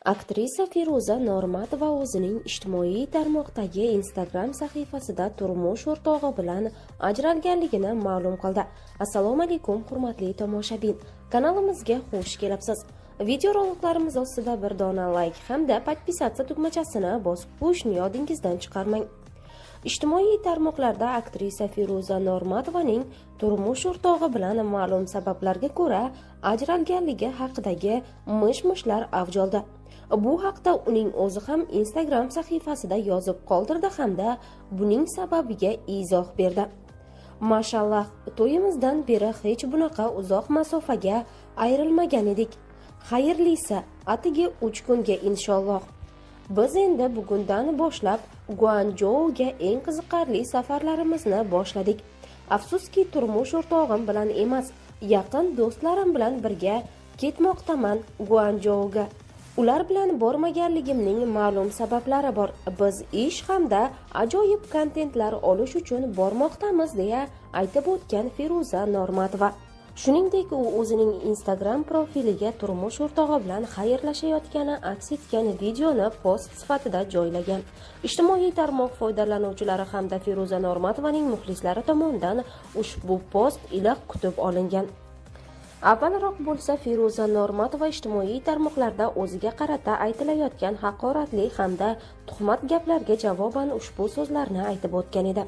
Aktrisa Feruza Normatova o'zining ijtimoiy tarmoqdagi Instagram sahifasida turmush o'rtog'i bilan ajralganligini ma'lum qildi. Assalomu alaykum, hurmatli tomoshabin. Kanalimizga xush kelibsiz. Videoroliklarimiz ostida bir dona like hamda podpisatsiya tugmachasini bosib qo'yishni yodingizdan chiqarmang. Ijtimoiy tarmoqlarda aktrisa Feruza Normatovaning turmush o'rtog'i bilan ma'lum sabablarga ko'ra ajralganligi haqidagi mish-mishlar avj oldi. Bu haqda uning o'zi ham Instagram sahifasida yozib qoldirdi hamda buning sababiga izoh berdi. Mashallah, to'yimizdan beri hech bunaqa uzoq masofaga ayrilmagan edik. Xayrlisi, atigi 3 kunga inshaalloh. Biz endi bugundan boshlab Guanchjouga eng qiziqarli safarlarimizni boshladik. Afsuski, turmush o'rtog'im bilan emas, yaqin do'stlarim bilan birga ketmoqdaman Guanchjouga. Ular bilan bormaganligimning ma'lum sabablari bor. Biz ish hamda ajoyib kontentlar olish uchun bormoqdamiz deya aytib o'tgan Feruza Normatova. Shuningdek, u o'zining Instagram profiliga turmush o'rtog'i bilan xayrlashayotgani aks etgan videoni post sifatida joylagan. Ijtimoiy tarmoq foydalanuvchilari hamda Feruza Normatovaning muxlislari tomonidan ushbu post iliq kutib olingan. Avvalroq bo'lsa, Feruza Normatova ijtimoiy tarmoqlarda o'ziga qarata aytilayotgan haqoratli hamda tuhmat gaplarga javoban ushbu so'zlarni aytib o'tgan edi.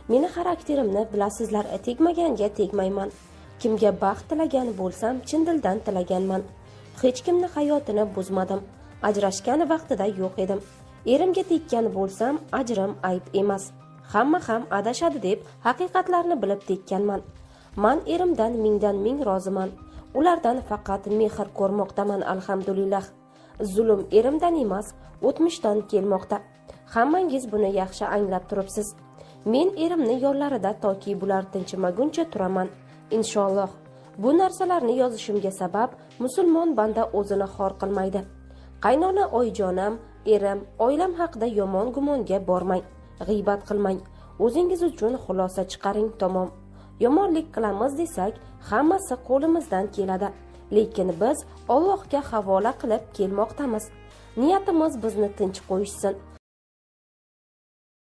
Meni xarakterimni bilasizlar, tegmaganga tegmayman. Kimga baxt tilagan bo'lsam, chin dildan tilaganman. Hech kimni hayotini buzmadim. Ajrashgan vaqtida yo'q edim. Erimga tekkan bo'lsam, ajrim ayb emas. Hamma ham adashadi deb haqiqatlarni bilib tekkanman. Man erimdan mingdan ming roziman. Ulardan faqat mehr ko'rmoqdaman, alhamdulillah. Zulm erimdan emas, o'tmishdan kelmoqda. Hammangiz buni yaxshi anglab turibsiz. Men erimni yo'llarida toki bular tinchimaguncha turaman. Inshaalloh. Bu narsalarni yozishimga sabab musulmon banda o'zini xor qilmaydi. Qaynona oyijonam, erim, oilam haqida yomon gumonga bormang, g'iybat qilmang. O'zingiz uchun xulosa chiqaring, tamom. Yomonlik qilamiz desak, hammasi qo'limizdan keladi. Lekin biz Allohga havola qilib kelmoqdamiz. Niyatimiz bizni tinch qo'yishsin.